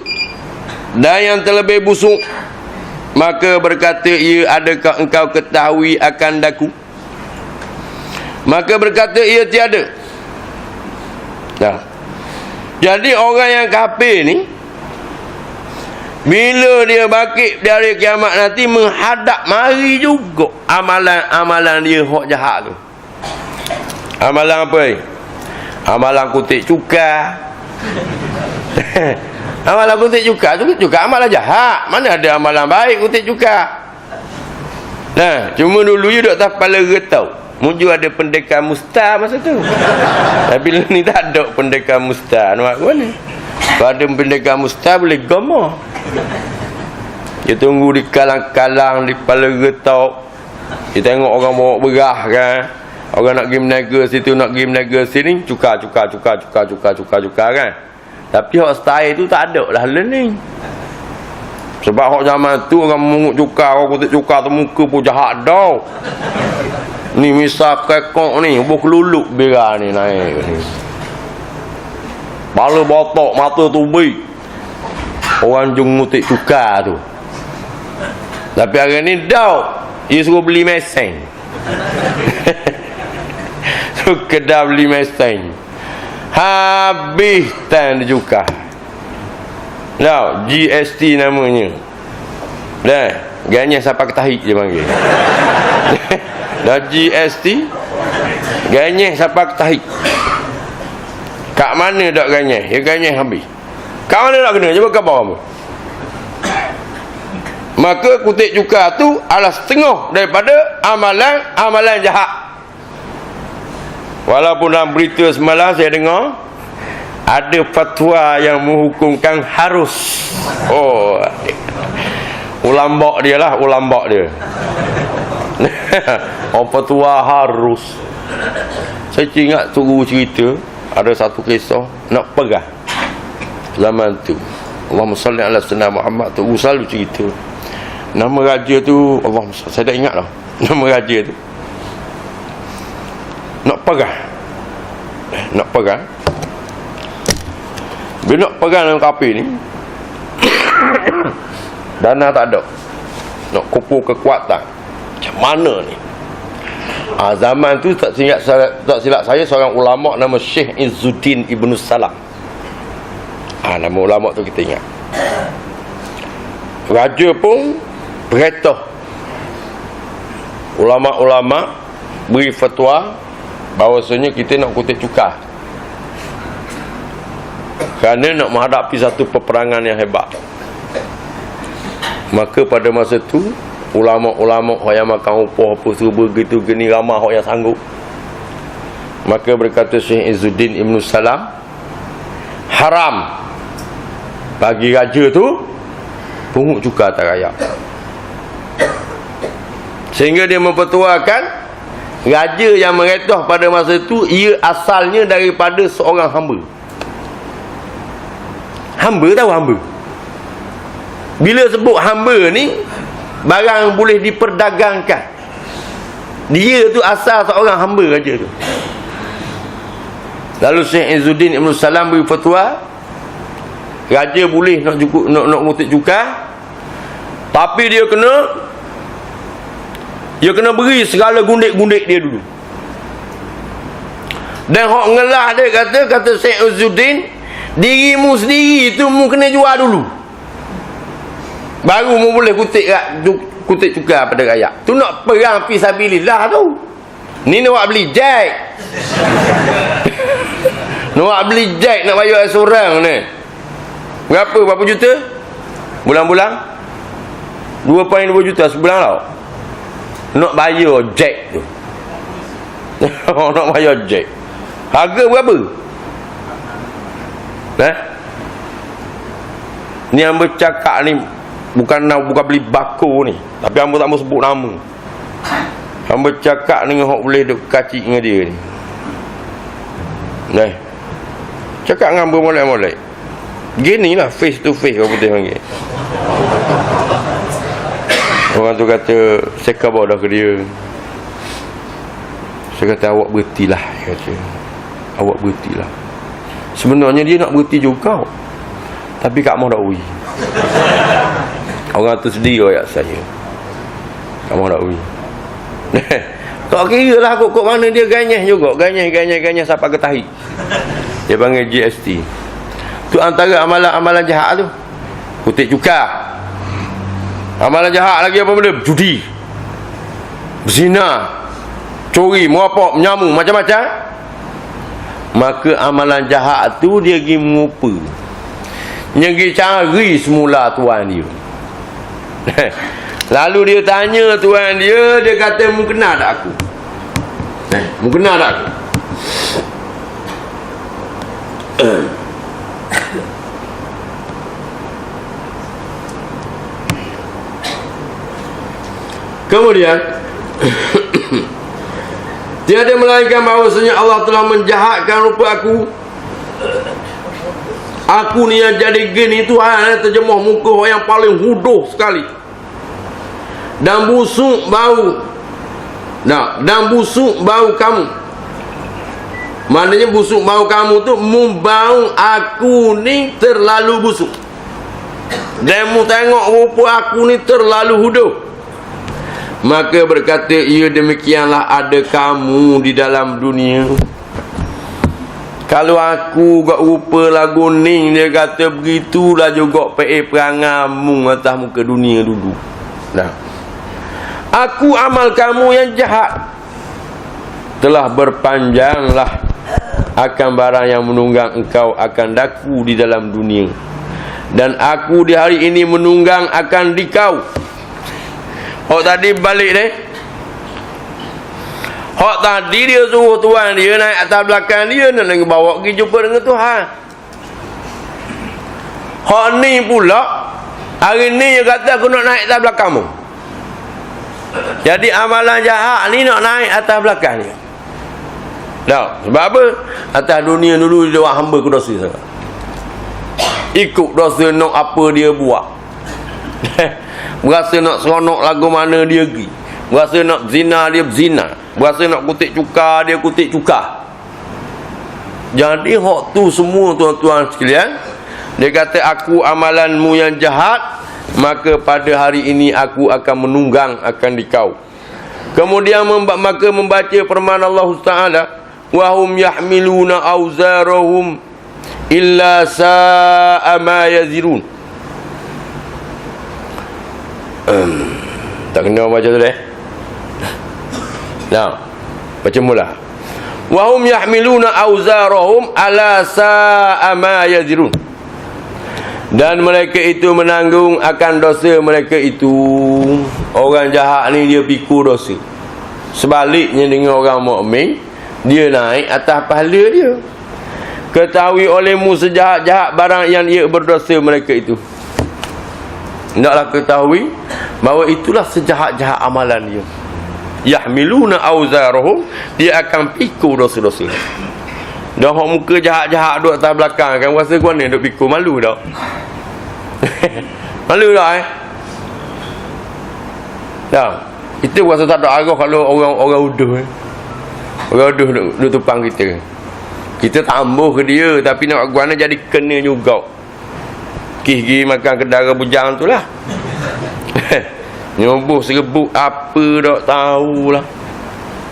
dan yang terlebih busuk, maka berkata ia, adakah engkau ketahui akan daku? Maka berkata ia, tiada. Nah, jadi orang yang kafir ni bila dia bangkit dari kiamat nanti menghadap mari juga amalan dia hok jahat tu. Amalan apa ni? Amalan kutik cuka. Amalan kutik cuka amalan jahat. Mana ada amalan baik kutik cuka? Nah, cuma dulu you duk atas kepala getau. Mujur ada pendekar mustar masa tu. Tapi ni tak ada pendekar mustar. Nak buat mana? Kalau ada pendekar mustar boleh gemar. Dia tunggu di kalang-kalang di kepala getau. Dia tengok orang bawa berah kan. Orang nak pergi meniaga situ, nak pergi meniaga sini, cukar kan. Tapi hak style tu tak ada lah ni. Sebab hak zaman tu orang mengut cukar, orang kutip cukar tu muka pun jahat dah. Ni misal kekok ni, buh keluluk bera ni naik ni. Kepala botok, mata tubi. Orang jung ngutik cukar tu. Tapi hari ni dah, dia suruh beli mesin. Suruh kedai beli mesin. Habis tan dia cukar. Dah, GST namanya. Dah, ganya siapa ketahik dia panggil. Dah GST, ganya siapa ketahik. Kat mana dak ganyah? Ya ganyah habis. Kat mana dak kena? Cuba khabar apa? Maka kutik cukar tu adalah setengah daripada amalan jahat. Walaupun dalam berita semalam saya dengar ada fatwa yang menghukumkan harus. Oh, ulambak dia lah, ulambak dia. Oh, fatwa harus. Saya ingat tunggu cerita. Ada satu kisah nak perah zaman tu. Allahumma salli ala sayyidina Muhammad tu selalu cerita. Nama raja tu Allahumma salli, saya tak ingat dah. Nama raja tu nak perah. Nak perah. Bila nak perah dengan kafir ni dana tak ada. Nak kumpul kekuatan. Macam mana ni? Zaman tu tak silap saya seorang ulama nama Syekh Izzuddin Ibn Salam. Nama ulama tu kita ingat. Raja pun perintah ulama-ulama beri fatwa bahawasanya kita nak kutip cukar kerana nak menghadapi satu peperangan yang hebat. Maka pada masa tu ulama-ulama yang makan upah apa suruh begitu gini ramah yang sanggup. Maka berkata Syekh Izzuddin Ibn Salam, haram bagi raja tu pungut cukar atas rakyat. Sehingga dia mempertuakan raja yang merintah pada masa itu ia asalnya daripada seorang hamba. Hamba tahu hamba? Bila sebut hamba ni, barang boleh diperdagangkan. Dia tu asal seorang hamba raja tu. Lalu Syekh Izzuddin Ibn Salam beri fatwa, raja boleh nak ngutik cukar, tapi dia kena beri segala gundik-gundik dia dulu. Dan hak ngelah dia kata Syekh Izzuddin, dirimu sendiri tu mu kena jual dulu, baru mu boleh kutik cukar pada rakyat. Tu nak perang fisabilillah tu. Ni nak beli jack. Nak beli jack nak bayar seorang ni. Berapa juta? Bulan-bulan 2.2 juta sebulan tau. Nak bayar jack tu. Nak bayar jack. Harga berapa? Ni yang bercakap ni bukan beli bako ni, tapi hamba tak mau sebut nama. Hamba cakap dengan hok boleh duk kacik dengan dia ni. Cakap dengan hamba molek-molek. Ginilah face to face orang putih panggil. Orang tu kata, saya khabar dah ke dia. Saya kata, awak berhentilah. Kata, awak berhentilah. Sebenarnya dia nak berhenti juga, tapi Kak Mau dakwi. Orang tu sedih ayat saya. Kak Mau dakwi. Tak kira lah kok mana dia ganyah juga. Ganyah siapa ketahi. Dia panggil GST. Tu antara amalan-amalan jahat tu. Kutik cukar. Amalan jahat lagi apa benda? Judi, berzina, curi, merapok, menyamu, macam-macam. Maka amalan jahat tu dia pergi mengupa, dia pergi cari semula tuan dia. Lalu dia tanya tuan dia, dia kata, mu kenal tak aku? Mu kenal tak aku? Kemudian Tiada melainkan bahawasanya Allah telah menjahatkan rupa aku. Aku ni yang jadi gini, Tuhan terjemah muka orang yang paling huduh sekali. Dan busuk bau. Nah, dan busuk bau kamu. Maknanya busuk bau kamu tu membau aku ni terlalu busuk. Dan mu tengok rupa aku ni terlalu huduh. Maka berkata, ia demikianlah ada kamu di dalam dunia. Kalau aku gak rupa lagu ni, dia kata begitulah juga perangamu atas muka dunia dulu. Nah, aku amal kamu yang jahat telah berpanjanglah akan barang yang menunggang engkau akan daku di dalam dunia. Dan aku di hari ini menunggang akan dikau. Hak tadi balik deh. Hak tadi dia suruh Tuhan dia naik atas belakang dia, nak bawa pergi jumpa dengan Tuhan. Hak ni pula hari ni dia kata aku nak naik atas belakangmu. Jadi amalan jahat ni nak naik atas belakang dia. Tak, sebab apa? Atas dunia dulu dia buat hamba ke dosa sangat. Ikut dosa nak apa dia buat. Berasa nak seronok lagu mana dia pergi. Berasa nak zina dia berzina. Berasa nak kutik cuka dia kutik cuka. Jadi hak tu semua tuan-tuan sekalian, dia kata aku amalanmu yang jahat, maka pada hari ini aku akan menunggang akan dikau. Kemudian maka membaca firman Allah Taala, wa hum yahmiluna auzarahum illa sa'a ma yazirun. Tak kena baca tu deh. Nah, baca mula. Wa hum yahmiluna auzarahum ala sa'a ma yazirun. Dan mereka itu menanggung akan dosa mereka itu. Orang jahat ni dia pikul dosa. Sebaliknya dengan orang mukmin, dia naik atas pahala dia. Ketahui olehmu sejahat-jahat barang yang ia berdosa mereka itu. Hendaklah ketahui bahawa itulah sejahat-jahat amalan dia. Yahmiluna auzarahum, dia akan pikul dosa-dosa. Dah hok muka jahat-jahat duduk atas belakang kan, rasa kau ni duk pikul, malu tak? Malu tak Tak. Kita rasa tak ada arah kalau orang uduh. Orang uduh duk tupang kita. Kita tambah ke dia, tapi nak guna jadi kena juga. Pergi makan kedara bujang tu lah. Nyobuh serebut apa tak tahulah.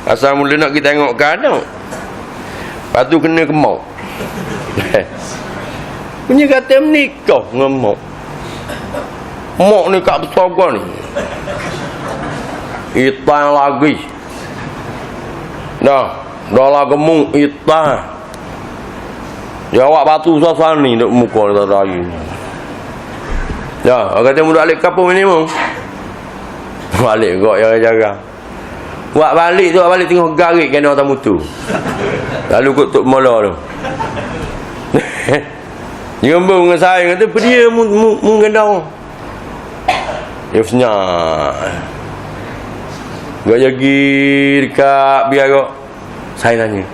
Asal mula nak kita tengok keadaan. Lepas tu kena kemau. Punya kata menikah dengan mak. Mak ni kat besar gua ni. Itan lagi. Dah lah gemuk itan. Jawab batu susah ni duk muka tak raya. Ya, kata muda balik kapung minimum. Balik kok jaga-jaga. Buat balik tu, balik tengok garik kena atas mutu. Lalu kot tok mola tu. Nyembung dengan saya kata, "Apa dia mu gendong?" Ya senyap. Gak jadi dekat biar kok. Saya tanya.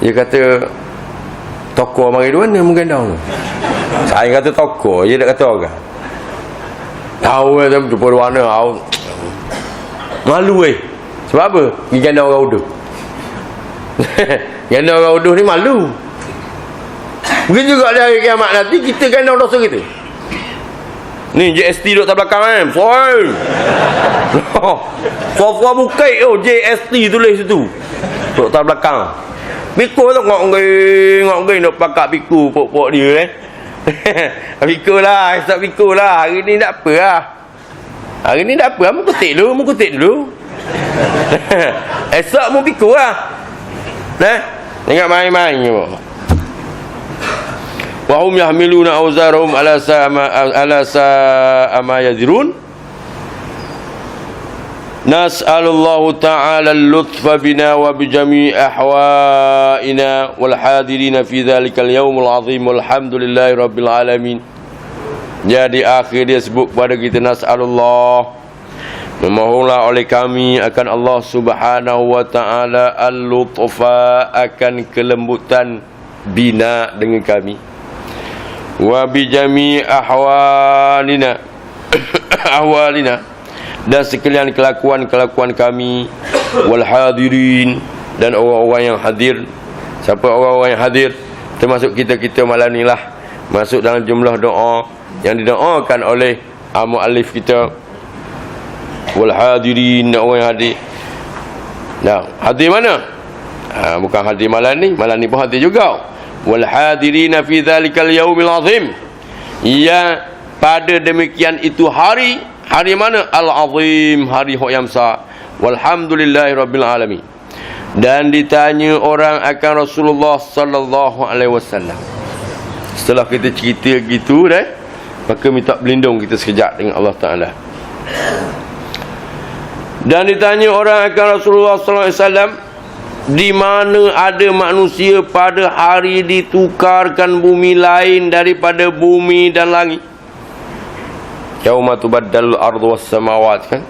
Dia kata, "Toko mari dua ni mu gendong." Saya kata toko, dia tak kata orang. Tahu kan jumpa warna tahu. Malu Sebab apa? Pergi ganda orang uduh. Ganda orang uduh ni malu. Begitu juga di hari kiamat nanti kita ganda dosa kita. Ni JST duduk tak belakang kan? Soal. Soal bukai JST tulis situ. Duduk tak belakang. Piku tu ngok-ngok nak pakak piku pok-pok dia Pikul lah, esok pikul lah. Hari ni tak apa lah. Hari ni tak apa lah, mu kutik dulu. Esok mu pikul lah. Tengok main-main je. Wa hum yahmiluna auzarahum ala sa'a ma yazirun. Nas'alullahu ta'ala al-lutfa bina wa bijami' ahwa'ina wal hadirina fi dhalikal yawmul azim walhamdulillahi rabbil alamin. Jadi akhir dia sebut kepada kita nas'alullah, Memohonlah oleh kami akan Allah Subhanahu wa ta'ala al-lutfa, akan kelembutan bina dengan kami. Wa bijami ahwalina ahwalina, dan sekalian kelakuan-kelakuan kami. Wal hadirin, dan orang-orang yang hadir. Siapa orang-orang yang hadir? Termasuk kita malam ni lah, masuk dalam jumlah doa yang didoakan oleh muallif kita. Wal hadirin, orang yang hadir. Nah, hadir mana? Bukan hadir malam ni pun hadir juga. Wal hadirina fi dzalikal yaumil azim, ya pada demikian itu hari mana? Al-azim, hari yang besar. Walhamdulillahi rabbil alamin. Dan ditanya orang akan Rasulullah sallallahu alaihi wasallam. Setelah kita cerita gitu dah, maka minta berlindung kita sekejap dengan Allah Taala. Dan ditanya orang akan Rasulullah sallallahu alaihi wasallam, di mana ada manusia pada hari ditukarkan bumi lain daripada bumi dan langit. Yauma tubaddalul ardu was samawat, kan?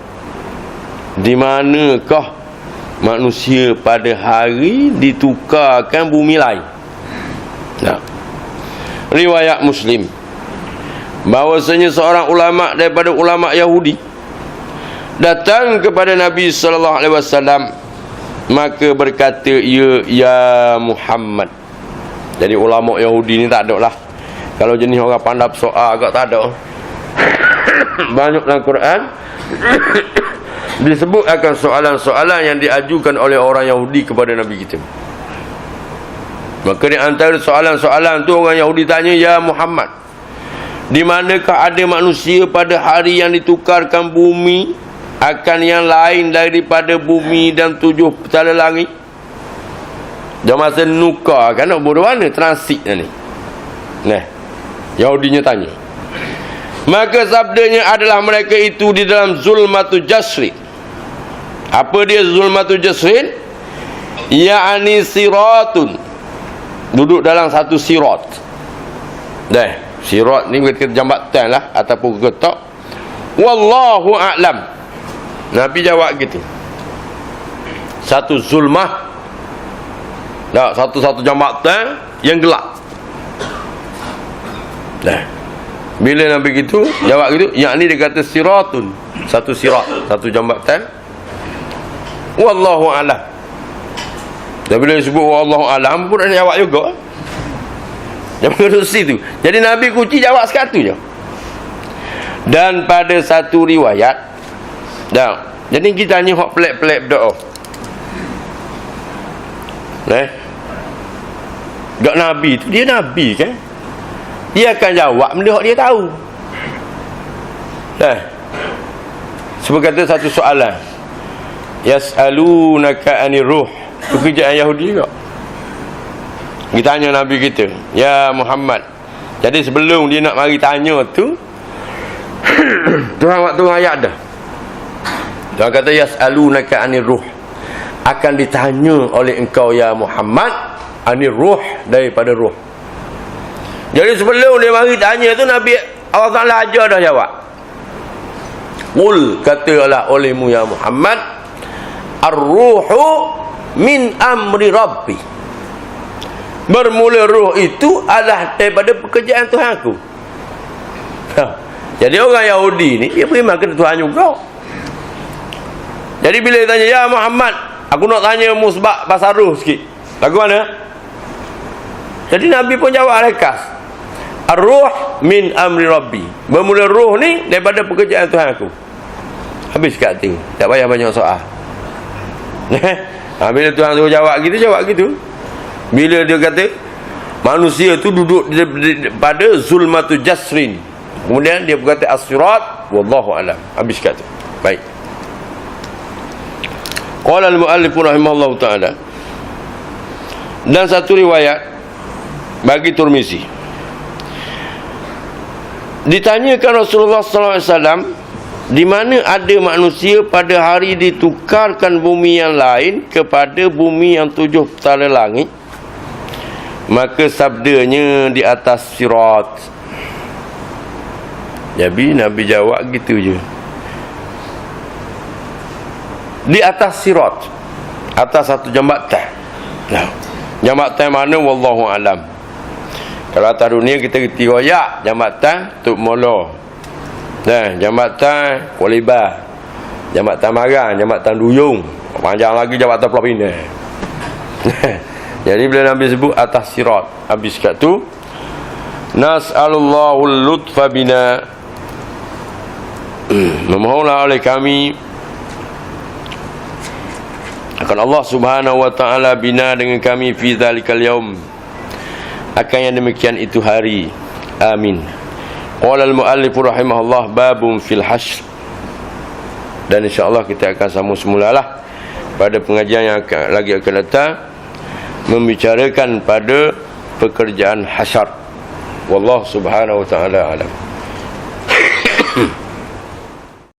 Di manakah manusia pada hari ditukarkan bumi lain? Nah, riwayat Muslim, bahwasanya seorang ulama daripada ulama Yahudi datang kepada Nabi sallallahu alaihi wasallam, maka berkata, ya Muhammad. Jadi ulama Yahudi ni tak ada lah. Kalau jenis orang pandai soal agak tak ada. Banyak dalam Quran disebut akan soalan-soalan yang diajukan oleh orang Yahudi kepada Nabi kita. Maka di antara soalan-soalan tu orang Yahudi tanya, ya Muhammad, di manakah ada manusia pada hari yang ditukarkan bumi akan yang lain daripada bumi dan 7 petala langit? Dah masa nukar kan, nak bodoh mana transit ni. Nah, Yahudinya tanya. Maka sabdanya adalah mereka itu di dalam zulmatul jasrin. Apa dia zulmatul jasrin? Ya'ani siratun, duduk dalam satu sirat. Dah, sirat ni kita jambatan lah ataupun ketok. Wallahu a'lam. Nabi jawab gitu. Satu zulmah, dah, satu jambatan yang gelap. Dah, bila Nabi gitu jawab gitu, yakni dia kata siratun, satu sirat, satu jambatan. Wallahu a'lam. Dan bila disebut wallahu a'lam pun dia jawab juga. Yang menerusi tu. Jadi Nabi kunci jawab sekatu je. Dan pada satu riwayat, dah, jadi kita tanya hak pelik-pelik berdoa. Gak Nabi tu, dia Nabi kan? Dia akan jawab benda yang dia tahu. Sebab kata satu soalan, yas'alunaka anir ruh, itu kerjaan Yahudi juga. Kita tanya Nabi kita, ya Muhammad. Jadi sebelum dia nak mari tanya tu, Tuhan waktu ayat dah. Tuhan kata yas'alunaka anir ruh, akan ditanya oleh engkau ya Muhammad anir ruh, daripada ruh. Jadi sebelum dia mari tanya tu, Nabi Allah Ta'ala ajar dah jawab. Qul, katalah olehmu ya Muhammad, ar-ruhu min amri rabbi, bermula ruh itu adalah daripada pekerjaan Tuhan aku. Jadi orang Yahudi ni dia beriman kepada Tuhan juga. Jadi bila dia tanya, ya Muhammad, aku nak tanya musbak pasal ruh sikit, lagu mana? Jadi Nabi pun jawab ringkas, ar-ruh min amri rabbi, bermula ruh ni daripada pekerjaan Tuhan aku. Habis kat hati, tak payah banyak soal. Bila Tuhan suruh jawab gitu. Bila dia kata manusia tu duduk pada zulmatul jasrin, kemudian dia berkata as-sirat, wallahu a'lam. Habis kat tu. Baik. Qala al-muallif rahimahullahu ta'ala. Dan satu riwayat bagi Tirmizi, ditanyakan Rasulullah sallallahu alaihi wasallam, di mana ada manusia pada hari ditukarkan bumi yang lain kepada bumi yang 7 petala langit, maka sabdanya di atas sirat. Jadi Nabi jawab gitu je. di atas sirat, atas satu jambatan. Nah, jambatan mana wallahu alam. Kalau atas dunia kita reti royak, jambatan Tok Molo. Nah, jambatan Kualibah, jambatan Marang, jambatan Duyung, panjang lagi jambatan Pulau Pinang. Jadi bila Nabi sebut atas sirat, habis kat tu nas'alullahu al-lutfa bina, memohonlah oleh kami akan Allah Subhanahu wa taala bina dengan kami fi dzalikal yaum, akan yang demikian itu hari. Amin. Qala al-muallif rahimahullah babun fil hasy. Dan insya-Allah kita akan sambung semulalah pada pengajian yang akan datang, membicarakan pada pekerjaan hasyar. Wallahu subhanahu wa ta'ala alam.